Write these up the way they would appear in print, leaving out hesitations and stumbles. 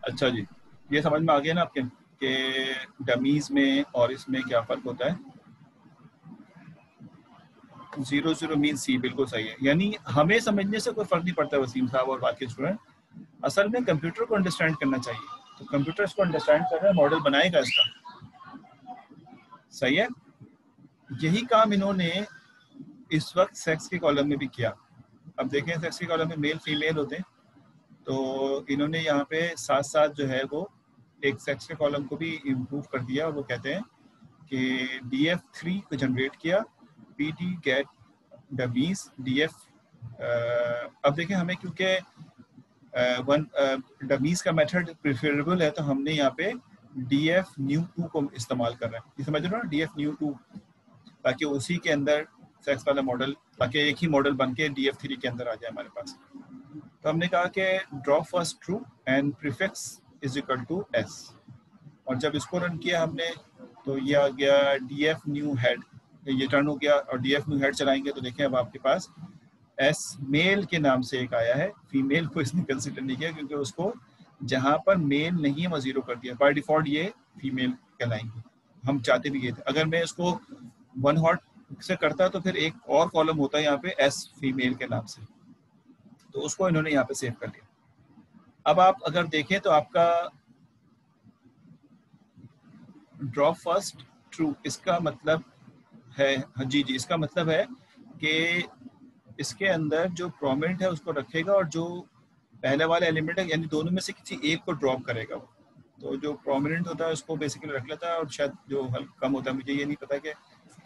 अच्छा जी, ये समझ में आ गया ना आपके कि डमीज में और इसमें क्या फ़र्क होता है। 00 मीन सी, बिल्कुल सही है। यानी हमें समझने से कोई फ़र्क नहीं पड़ता वसीम साहब और बाकी स्टूडेंट, असल में कंप्यूटर को अंडरस्टैंड करना चाहिए। तो कंप्यूटर इसको अंडरस्टैंड कर रहा है, मॉडल बनाएगा इसका। सही है। यही काम इन्होंने इस वक्त सेक्स के कॉलम में भी किया। अब देखें, सेक्स के कॉलम में मेल फीमेल होते हैं, तो इन्होंने यहाँ पे साथ साथ जो है वो एक सेक्स के कॉलम को भी इम्प्रूव कर दिया, और वो कहते हैं कि DF3 को जनरेट किया, PD गेट डमीज DF। अब देखें, हमें क्योंकि वन डमीज का मेथड प्रेफरेबल है, तो हमने यहाँ पे DF new2 को इस्तेमाल कर रहे हैं। ये समझ रहे हो ना, DF new2, ताकि उसी के अंदर सेक्स वाला मॉडल, ताकि एक ही मॉडल बन के DF3 के अंदर आ जाए हमारे पास। तो हमने कहा कि drop first true and prefix is equal to S, और जब इसको रन किया हमने तो ये आ गया DF न्यू हेड, ये टर्न हो गया। और DF न्यू हेड चलाएंगे तो देखें अब आपके पास S मेल के नाम से एक आया है। फीमेल को इसने कंसिडर नहीं किया, क्योंकि उसको जहां पर मेल नहीं है वहाँ 0 कर दिया। बाय डिफॉल्ट ये फीमेल कहलाएंगे, हम चाहते भी ये थे। अगर मैं इसको वन हॉट से करता तो फिर एक और कॉलम होता है यहाँ पे S फीमेल के नाम से, तो उसको इन्होंने यहाँ पे सेव कर लिया। अब आप अगर देखें तो आपका ड्रॉप फर्स्ट ट्रू, इसका मतलब है, हाँ जी जी, इसका मतलब है कि इसके अंदर जो प्रोमिनेंट है उसको रखेगा, और जो पहले वाला एलिमेंट है यानी दोनों में से किसी एक को ड्रॉप करेगा वो। तो जो प्रोमिनेंट होता है उसको बेसिकली रख लेता है, और शायद जो कम होता है, मुझे ये नहीं पता कि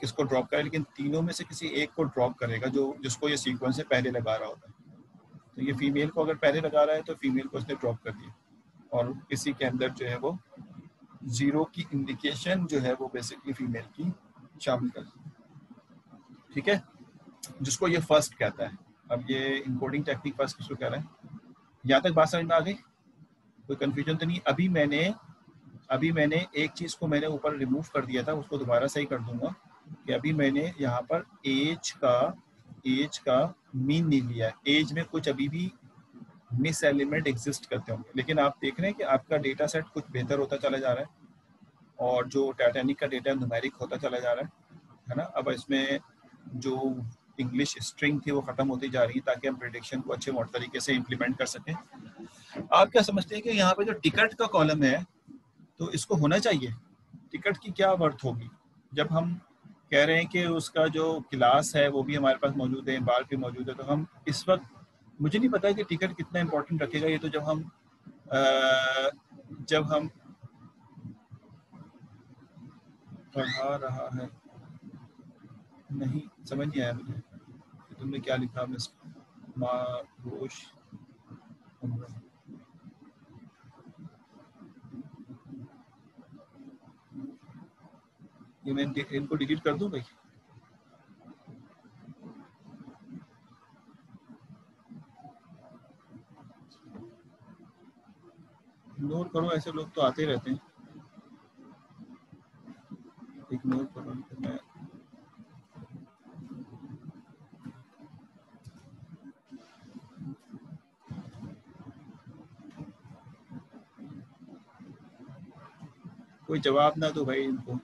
किसको ड्रॉप करे, लेकिन तीनों में से किसी एक को ड्रॉप करेगा जो जिसको ये सीक्वेंस से पहले लगा रहा होता है। तो ये फीमेल को अगर पहले लगा रहा है तो फीमेल को उसने ड्रॉप कर दिया, और इसी के अंदर जो है वो 0 की इंडिकेशन जो है वो बेसिकली फीमेल की शामिल कर दी। ठीक है, जिसको ये फर्स्ट कहता है। अब ये इंकोडिंग टेक्निक फर्स्ट किसको कह रहा है, यहाँ तक बात समझ में आ गई? कोई कंफ्यूजन तो नहीं? अभी मैंने एक चीज़ को मैंने ऊपर रिमूव कर दिया था, उसको दोबारा सही कर दूंगा कि अभी मैंने यहाँ पर एज का मीन नहीं लिया। एज में कुछ अभी भी मिस एलिमेंट एग्जिस्ट करते होंगे, लेकिन आप देख रहे हैं कि आपका डेटा सेट कुछ बेहतर होता चला जा रहा है, और जो टाइटैनिक का डेटा न्यूमेरिक होता चला जा रहा है ना। अब इसमें जो इंग्लिश स्ट्रिंग थी वो खत्म होती जा रही है, ताकि हम प्रेडिक्शन को अच्छे तरीके से इम्प्लीमेंट कर सकें। आप क्या समझते हैं कि यहाँ पे जो टिकट का कॉलम है तो इसको होना चाहिए? टिकट की क्या वर्थ होगी जब हम कह रहे हैं कि उसका जो क्लास है वो भी हमारे पास मौजूद है, बार भी मौजूद है। तो हम इस वक्त, मुझे नहीं पता कि टिकट कितना इंपॉर्टेंट रखेगा ये, तो जब हम पढ़ा रहा है, नहीं समझ नहीं आया मुझे तुमने क्या लिखा मिस्टर मारोश। ये मैं इनको डिलीट कर दूं भाई? इग्नोर करो, ऐसे लोग तो आते रहते हैं। इग्नोर करो, मैं कोई जवाब ना दो भाई इनको।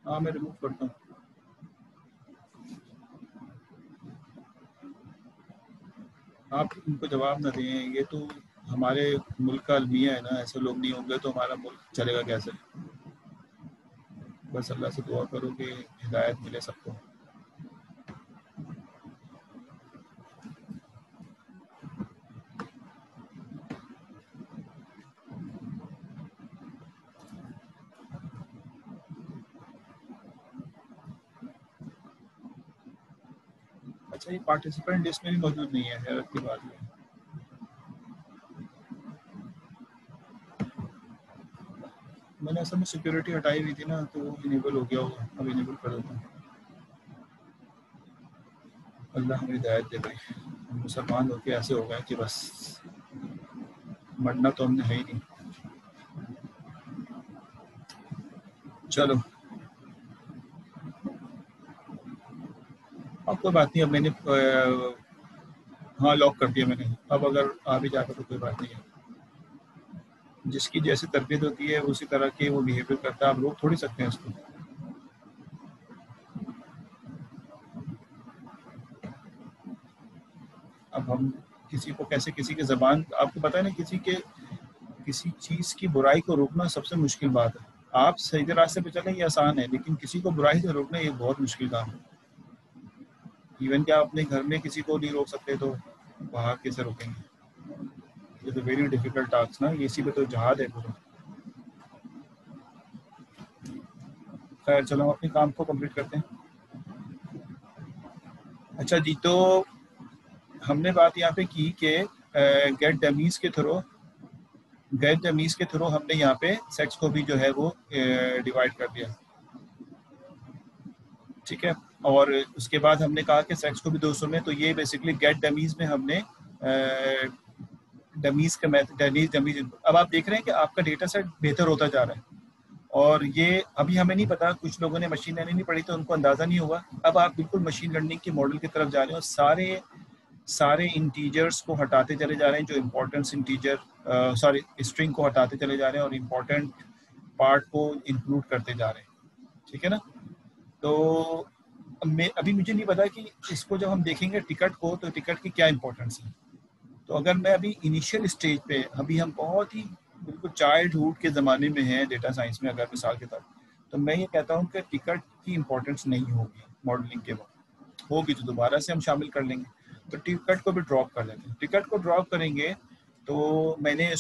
हाँ मैं रिमूव करता हूँ। आप इनको जवाब ना दें, ये तो हमारे मुल्क का अलमिया है ना, ऐसे लोग नहीं होंगे तो हमारा मुल्क चलेगा कैसे? बस अल्लाह से दुआ करो कि हिदायत मिले सबको। अच्छा, ये पार्टिसिपेंट लिस्ट में भी मौजूद नहीं है, हैरत की बात है। मैंने असल में सिक्योरिटी हटाई हुई थी ना, तो इनेबल हो गया होगा, अब इनेबल कर देता हूँ। अल्लाह हमें हिदायत दे भाई। हम मुसलमान होके ऐसे हो गए कि बस मरना तो हमने है ही नहीं। चलो अब कोई बात नहीं, अब मैंने हाँ लॉक कर दिया मैंने। अब अगर आ भी जाता तो कोई बात नहीं है, जिसकी जैसी तरबियत होती है उसी तरह के वो बिहेवियर करता है, आप रोक थोड़ी सकते हैं उसको। अब हम किसी को कैसे, किसी की ज़बान, आपको पता है ना, किसी चीज़ की बुराई को रोकना सबसे मुश्किल बात है। आप सही रास्ते पे चलें ये आसान है, लेकिन किसी को बुराई से रोकना ये बहुत मुश्किल काम है। इवन क्या आप अपने घर में किसी को नहीं रोक सकते तो बाहर कैसे रोकेंगे? ये तो वेरी डिफिकल्ट टास्क ना, इसी पे तो जहाद है पूरा। खैर चलो हम अपने काम को कंप्लीट करते हैं। अच्छा जी, तो हमने बात यहाँ पे की कि गेट डमीज के थ्रू हमने यहाँ पे सेक्स को भी जो है वो डिवाइड कर दिया, ठीक है। और उसके बाद हमने कहा कि सेक्स को भी 200 में, तो ये बेसिकली गेट डमीज में हमने डमीज का मैथड, डमीज। अब आप देख रहे हैं कि आपका डेटा सेट बेहतर होता जा रहा है, और ये अभी हमें नहीं पता, कुछ लोगों ने मशीन लर्निंग नहीं पढ़ी तो उनको अंदाजा नहीं होगा। अब आप बिल्कुल मशीन लर्निंग के मॉडल की तरफ जा रहे हो, सारे इंटीजर्स को हटाते चले जा रहे हैं, जो इम्पोर्टेंट इंटीजर सॉरी स्ट्रिंग को हटाते चले जा रहे हैं और इम्पोर्टेंट पार्ट को इंक्लूड करते जा रहे हैं, ठीक है ना। तो मैं अभी मुझे नहीं पता कि इसको जब हम देखेंगे टिकट को, तो टिकट की क्या इंपॉर्टेंस है। तो अगर मैं अभी इनिशियल स्टेज पे, अभी हम बहुत ही बिल्कुल चाइल्डहुड के ज़माने में हैं डेटा साइंस में, अगर मिसाल के तौर, तो मैं ये कहता हूँ कि टिकट की इंपॉर्टेंस नहीं होगी मॉडलिंग के वक्त। होगी तो दोबारा से हम शामिल कर लेंगे। तो टिकट को भी ड्रॉप कर लेते हैं। टिकट को ड्रॉप करेंगे तो मैंने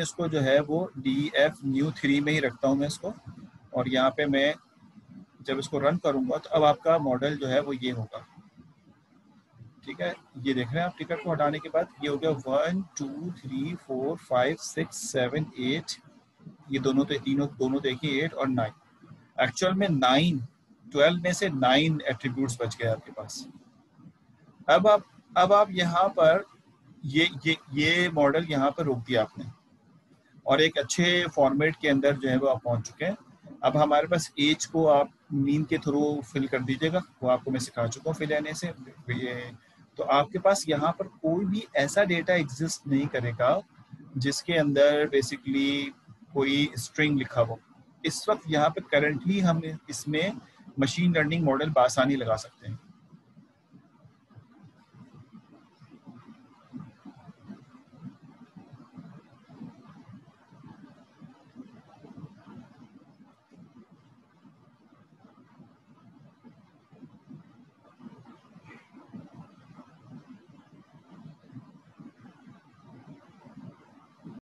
इसको जो है वो DF-New3 में ही रखता हूँ मैं इसको। और यहाँ पे मैं जब इसको रन करूँगा तो अब आपका मॉडल जो है वो ये होगा, ठीक है। ये देख रहे हैं आप, टिकट को हटाने के बाद ये हो गया 1 2 3 4 5 6 7 8, ये दोनों तो एक ही 8 और 9। एक्चुअल में 12 में से 9 एट्रीब्यूट्स बच गए आपके पास। अब आप यहाँ पर ये मॉडल यहाँ पर रोक दिया आपने, और एक अच्छे फॉर्मेट के अंदर जो है वो आप पहुँच चुके हैं। अब हमारे पास एज को आप मीन के थ्रू फिल कर दीजिएगा, वो आपको मैं सिखा चुका हूँ फिल आने से। ये तो आपके पास यहाँ पर कोई भी ऐसा डेटा एग्जिस्ट नहीं करेगा जिसके अंदर बेसिकली कोई स्ट्रिंग लिखा हो। इस वक्त यहाँ पे करंटली हम इसमें मशीन लर्निंग मॉडल बआसानी लगा सकते हैं।